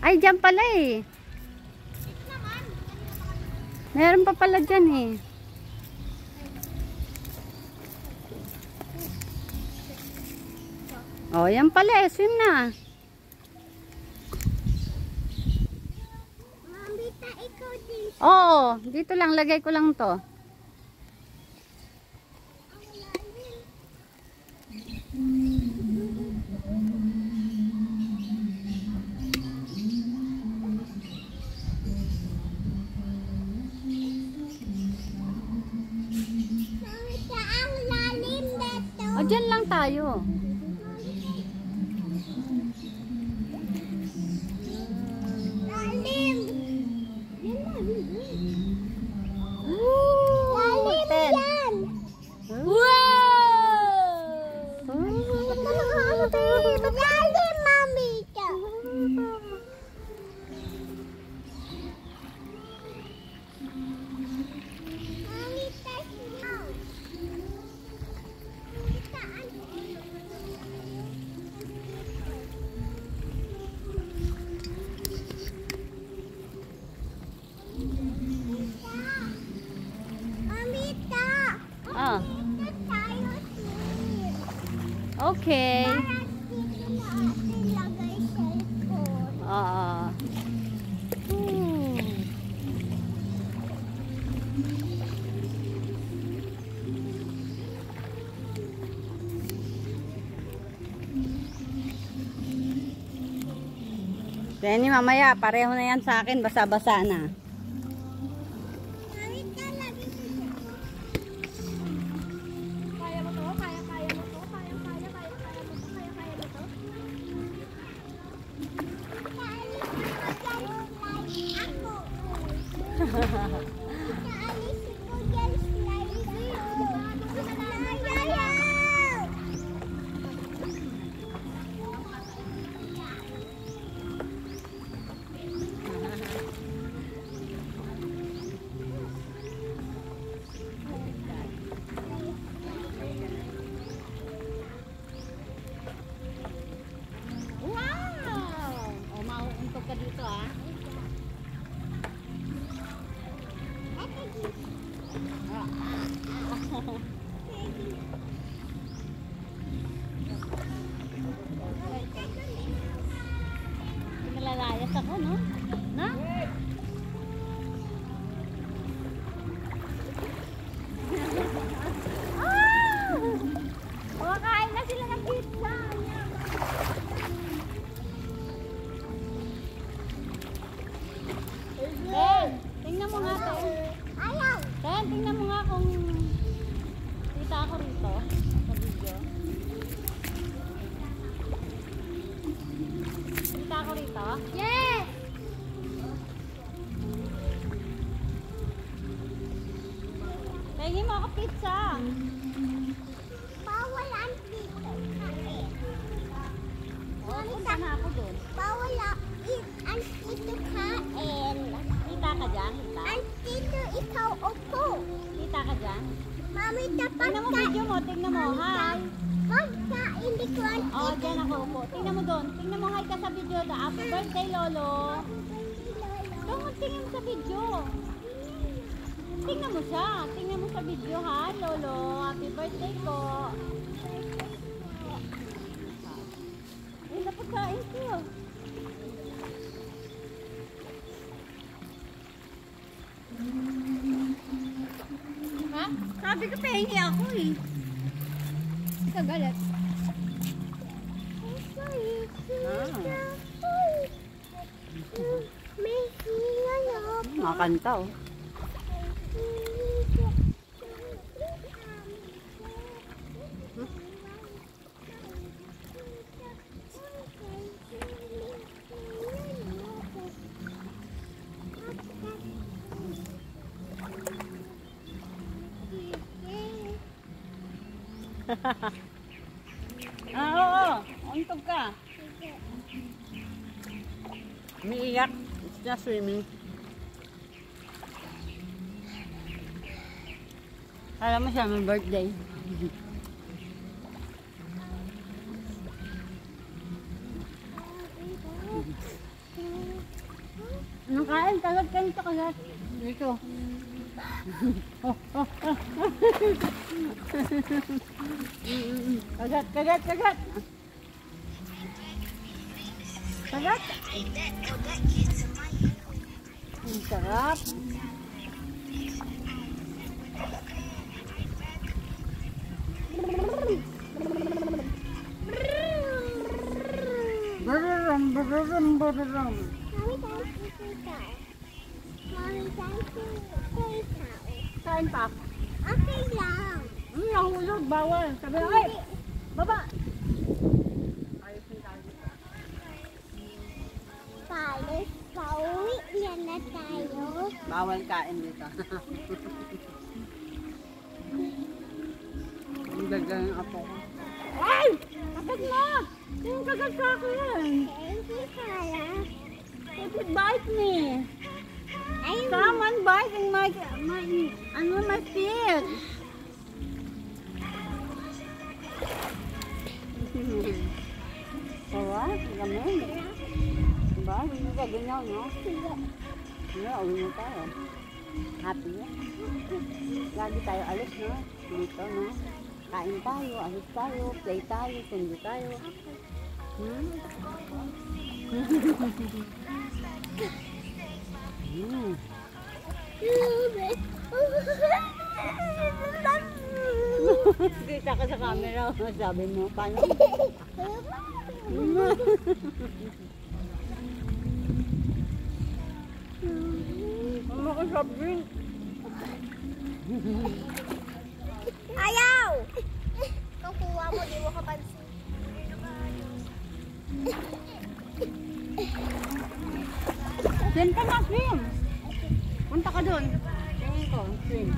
Ay, dyan pala eh. Meron pa pala dyan eh. Oh, yan pala eh. Swim na. Mamita, ikaw din. Oo, dito lang. Lagay ko lang to. Mamita, ang lalim dito. O, dyan lang tayo. Lalim. Woo! Lalim Ten. yan. Lalim, mamita. Mamita, snow. Mamita, Mamita. Ah, Mamita, tayo sleep. okay. Para dito natin lagay cellphone. Ah. Tenny, mamaya, pareho na yan sa akin. Basa-basa na. Mamita, lagi siya. Kaya mo to? Kaya mo to? Kaya mo to? Kaya mo to? Naalis ko dyan slide. Ayaw! Wow! O, mauuntog ka dito ah. Pinalalayas ako, no? Na? Kumakain na sila ng pizza. Ten, tingnan mo nga, Ten. Ayaw! Ten, tingnan mo nga kung kita ako rito sa video. Kita ako rito? Yes! Tingin mo ako pizza. Bawal ang dito kain. O, punta na ako doon. Bawal ang dito kain. Kita ka dyan? Kita? Ang dito ikaw upo. Kita ka dyan? Mami, dapat Tingnan mo video mo, tingnan mo, hi. pagkain di ko ang O, dyan ako upo. Tingnan mo doon. Tingnan mo hi ka sa video. Happy birthday, Lolo. Doon, tingnan mo sa video. Tingnan mo siya. Tingnan mo sa video, ha, Lolo. Happy birthday ko. Ay, napagkain ko. Ha? Sabi ko, pahingi ako eh. Ikaw galit. May hinga na ako. Makanta oh. Oo. Untog ka. Umiiyak. It's just swimming. Alam mo siya, may birthday. Kain, kagat ka nito, kagat. Dito. Kagat, kagat, kagat. Kagat. Ang sarap. Brrrrum, brrrrum, brrrrum. Mommy, thank you. Kain pa. Okay lang. Nahulog, bawal. Sabi na, ay, baba. Ayos yung tayo dito. Palis, pauwi yan na tayo. Bawal kain dito. Ang gagang apo ko. Ay! Kagat mo! Yung kagat sa akin. Thank you, Kara. It bite me. Ayun. Someone biting my feet. Alright, gamin. Diba? Hindi ka ganyan, no? Yeah, uwi mo tayo. Happy na. Lagi tayo alis, no? Dito, no? Kain tayo, alis tayo, play tayo, sundo tayo. Hmm? Kita ka sa camera, sabi mo, paano? Ano ka sabi? Ayaw! Kukuha mo, di mo kapansin. Diyan ka na, swim! Punta ka dun. Tingin ko, swim.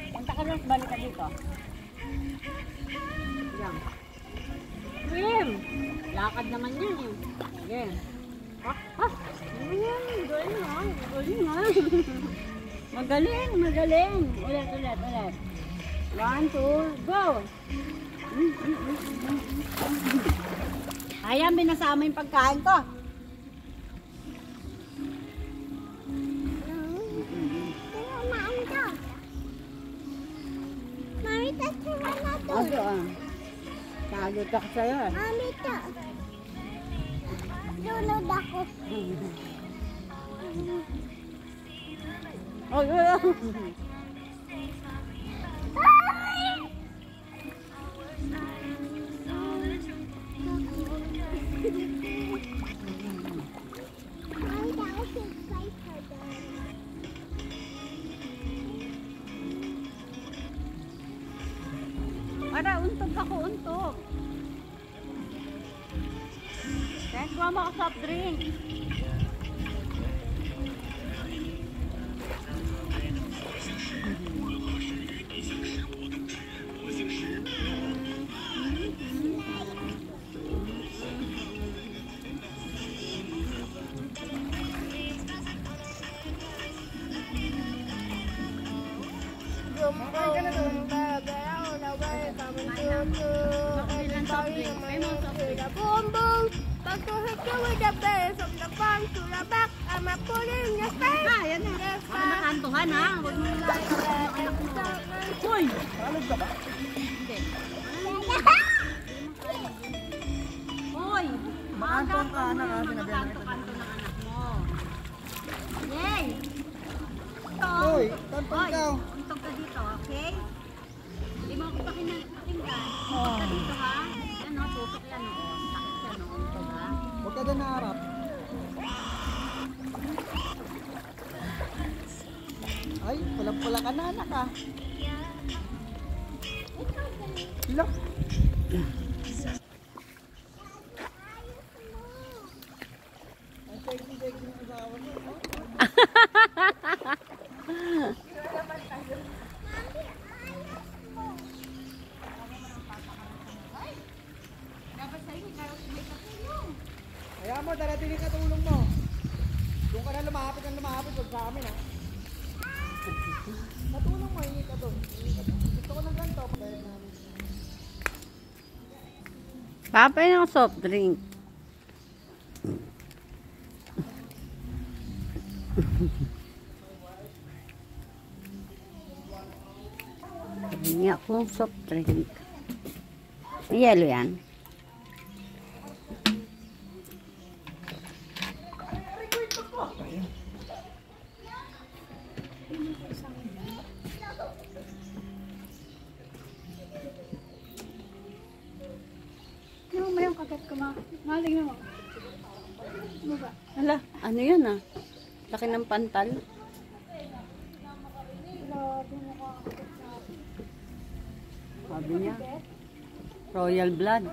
Punta ka dun, balik ka dito. Yan. Swim! Lakad naman yan eh. Sige. Galing ha. Galing ha. Magaling, magaling. Ulit, ulit, ulit. 1, 2, go! Ayan, binasama yung pagkain ko. Mami, tasuwa na to. Ano ah? Sagot ako sa'yo eh. Mami, to. Lulod ako. Oh, yeah. Mami, that was a fight for them. Para, untog ako, untog. Thanks, mama, ako soft drink. Boom boom, back to hit you with the bass from the front to the back. I'm a pulling your face. Ah, yan na. Baka nakantuhan ha. Huwag mo lang anak mo. Uy! Alog ka ba? Hindi. Uy! Maantong ka, anak, ha? Mga Sinabihan kita. kanto-kanto ng anak mo. Yay! Ito. Uy, tantong Uy, ka. untog ka dito, okay? Hindi mo ako pakinggan. Oh. Untog ka dito ha. Yan o, tutok yan o. Takit yan o, untog ha. Huwag ka doon naharap. Ay, pulang-pula ka na, anak, ha? Look. Ang sexy-sexy ng asawa mo, no? Kaya mo, darating yung katulong mo. Doon ka na lumapit huwag sa amin, ha? Katulong mo, hingi ka doon. Gusto ko ng ganito. Pagkayag namin. Papa ng soft drink. Hingi akong soft drink. Yelo yan. Ano mo yung kagat ko ma? Maling mo. Ano ba? Hala, ano yan ah? Laki ng pantal. Grabe mo ka. Sabi niya. Royal blood.